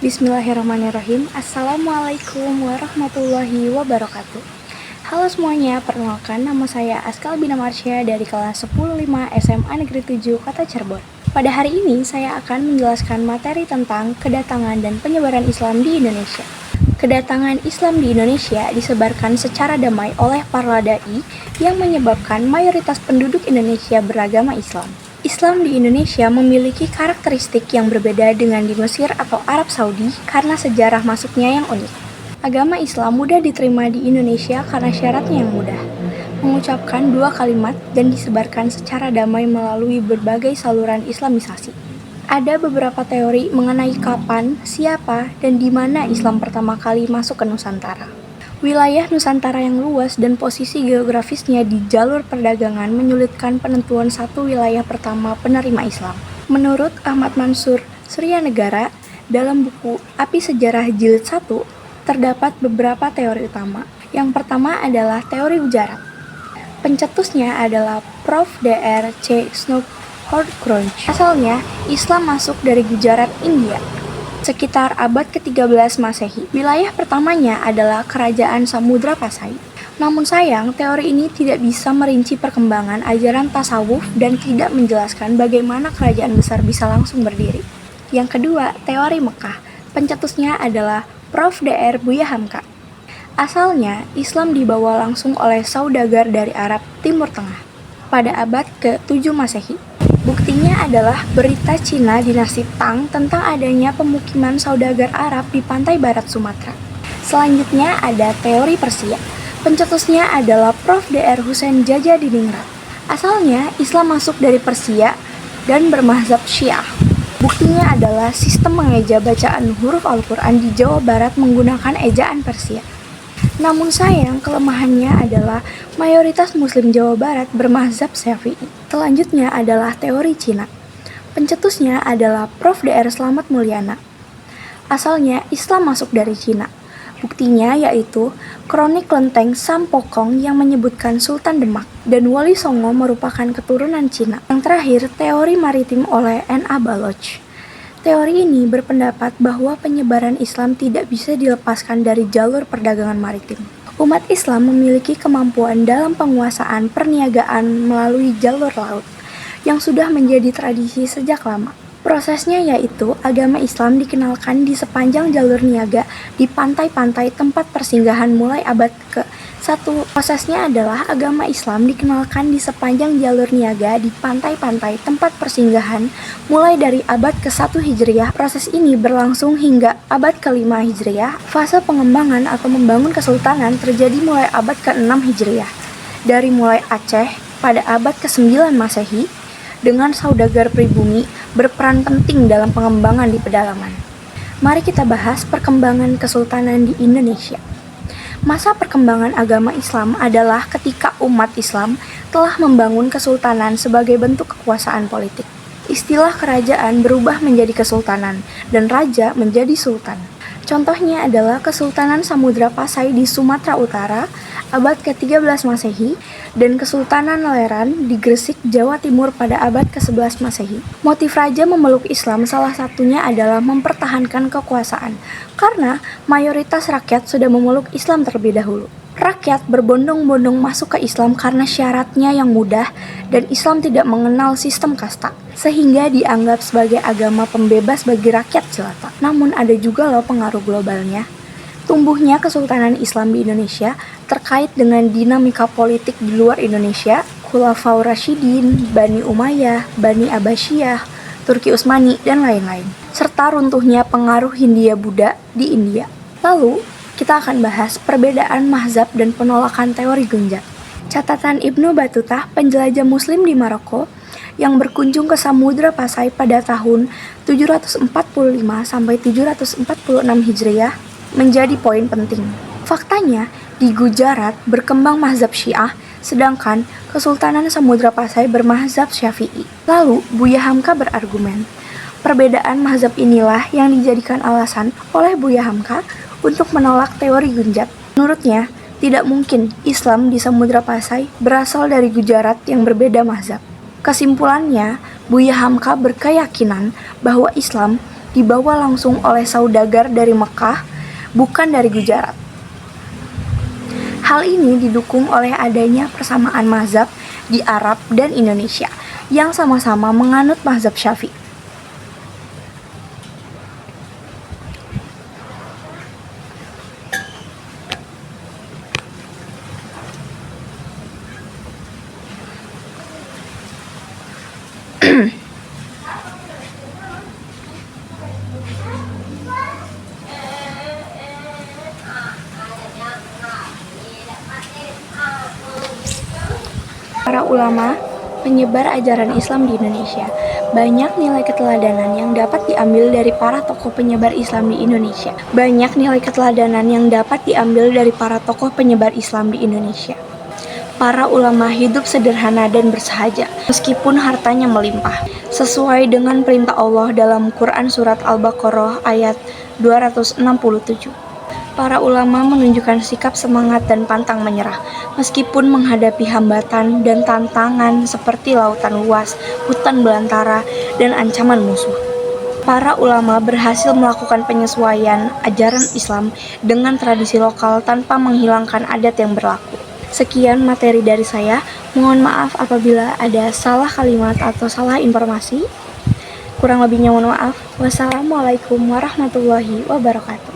Bismillahirrahmanirrahim. Assalamualaikum warahmatullahi wabarakatuh. Halo semuanya, perkenalkan nama saya Askal Bina Marsya dari kelas 105 SMA Negeri 7 Kota Cirebon. Pada hari ini saya akan menjelaskan materi tentang kedatangan dan penyebaran Islam di Indonesia. Kedatangan Islam di Indonesia disebarkan secara damai oleh para dai yang menyebabkan mayoritas penduduk Indonesia beragama Islam. Islam di Indonesia memiliki karakteristik yang berbeda dengan di Mesir atau Arab Saudi karena sejarah masuknya yang unik. Agama Islam mudah diterima di Indonesia karena syaratnya yang mudah, mengucapkan 2 kalimat dan disebarkan secara damai melalui berbagai saluran Islamisasi. Ada beberapa teori mengenai kapan, siapa, dan di mana Islam pertama kali masuk ke Nusantara. Wilayah Nusantara yang luas dan posisi geografisnya di jalur perdagangan menyulitkan penentuan satu wilayah pertama penerima Islam. Menurut Ahmad Mansur Suryanegara, dalam buku Api Sejarah Jilid 1, terdapat beberapa teori utama. Yang pertama adalah teori Gujarat. Pencetusnya adalah Prof. Dr. C. Snowhorn-Crunch. Asalnya, Islam masuk dari Gujarat, India, sekitar abad ke-13 Masehi. Wilayah pertamanya adalah Kerajaan Samudra Pasai. Namun sayang, teori ini tidak bisa merinci perkembangan ajaran tasawuf dan tidak menjelaskan bagaimana kerajaan besar bisa langsung berdiri. Yang kedua, teori Mekah. Pencetusnya adalah Prof. Dr. Buya Hamka. Asalnya, Islam dibawa langsung oleh saudagar dari Arab Timur Tengah pada abad ke-7 Masehi. Buktinya adalah berita Cina dinasti Tang tentang adanya pemukiman saudagar Arab di pantai barat Sumatera. Selanjutnya ada teori Persia. Pencetusnya adalah Prof. Dr. Husain Jajadiningrat. Asalnya Islam masuk dari Persia dan bermazhab Syiah. Buktinya adalah sistem mengeja bacaan huruf Al-Quran di Jawa Barat menggunakan ejaan Persia. Namun sayang, kelemahannya adalah mayoritas Muslim Jawa Barat bermazhab Syafi'i. Selanjutnya adalah teori Cina. Pencetusnya adalah Prof. Dr. Slamet Mulyana. Asalnya Islam masuk dari Cina. Buktinya yaitu kronik Lenteng Sampokong yang menyebutkan Sultan Demak dan Wali Songo merupakan keturunan Cina. Yang terakhir, teori maritim oleh N.A. Baloch. Teori ini berpendapat bahwa penyebaran Islam tidak bisa dilepaskan dari jalur perdagangan maritim. Umat Islam memiliki kemampuan dalam penguasaan perniagaan melalui jalur laut, yang sudah menjadi tradisi sejak lama. Prosesnya yaitu agama Islam dikenalkan di sepanjang jalur niaga di pantai-pantai tempat persinggahan mulai abad ke-1. Prosesnya adalah agama Islam dikenalkan di sepanjang jalur niaga di pantai-pantai tempat persinggahan mulai dari abad ke-1 Hijriah. Proses ini berlangsung hingga abad ke-5 Hijriah. Fase pengembangan atau membangun kesultanan terjadi mulai abad ke-6 Hijriah. Dari mulai Aceh pada abad ke-9 Masehi, dengan saudagar pribumi berperan penting dalam pengembangan di pedalaman. Mari kita bahas perkembangan kesultanan di Indonesia. Masa perkembangan agama Islam adalah ketika umat Islam telah membangun kesultanan sebagai bentuk kekuasaan politik. Istilah kerajaan berubah menjadi kesultanan dan raja menjadi sultan. Contohnya adalah Kesultanan Samudra Pasai di Sumatera Utara abad ke-13 Masehi dan Kesultanan Leran di Gresik, Jawa Timur pada abad ke-11 Masehi. Motif raja memeluk Islam salah satunya adalah mempertahankan kekuasaan karena mayoritas rakyat sudah memeluk Islam terlebih dahulu. Rakyat berbondong-bondong masuk ke Islam karena syaratnya yang mudah dan Islam tidak mengenal sistem kasta, sehingga dianggap sebagai agama pembebas bagi rakyat jelata. Namun ada juga loh pengaruh globalnya. Tumbuhnya Kesultanan Islam di Indonesia terkait dengan dinamika politik di luar Indonesia, Khulafaur Rasyidin, Bani Umayyah, Bani Abbasiyah, Turki Utsmani, dan lain-lain, serta runtuhnya pengaruh Hindia-Buddha di India. Lalu, kita akan bahas perbedaan mazhab dan penolakan teori Gunjat. Catatan Ibnu Battuta, penjelajah Muslim di Maroko, yang berkunjung ke Samudra Pasai pada tahun 745 sampai 746 Hijriah menjadi poin penting. Faktanya, di Gujarat berkembang mazhab Syiah, sedangkan Kesultanan Samudra Pasai bermazhab Syafi'i. Lalu, Buya Hamka berargumen, perbedaan mazhab inilah yang dijadikan alasan oleh Buya Hamka untuk menolak teori Gunjat. Menurutnya, tidak mungkin Islam di Samudra Pasai berasal dari Gujarat yang berbeda mazhab. Kesimpulannya, Buya Hamka berkeyakinan bahwa Islam dibawa langsung oleh saudagar dari Mekah, bukan dari Gujarat. Hal ini didukung oleh adanya persamaan mazhab di Arab dan Indonesia yang sama-sama menganut mazhab Syafi'i. Para ulama penyebar ajaran Islam di Indonesia. Banyak nilai keteladanan yang dapat diambil dari para tokoh penyebar Islam di Indonesia. Banyak nilai keteladanan yang dapat diambil dari para tokoh penyebar Islam di Indonesia. Para ulama hidup sederhana dan bersahaja, meskipun hartanya melimpah, sesuai dengan perintah Allah dalam Quran Surat Al-Baqarah ayat 267. Para ulama menunjukkan sikap semangat dan pantang menyerah, meskipun menghadapi hambatan dan tantangan seperti lautan luas, hutan belantara, dan ancaman musuh. Para ulama berhasil melakukan penyesuaian ajaran Islam dengan tradisi lokal tanpa menghilangkan adat yang berlaku. Sekian materi dari saya, mohon maaf apabila ada salah kalimat atau salah informasi. Kurang lebihnya mohon maaf. Wassalamualaikum warahmatullahi wabarakatuh.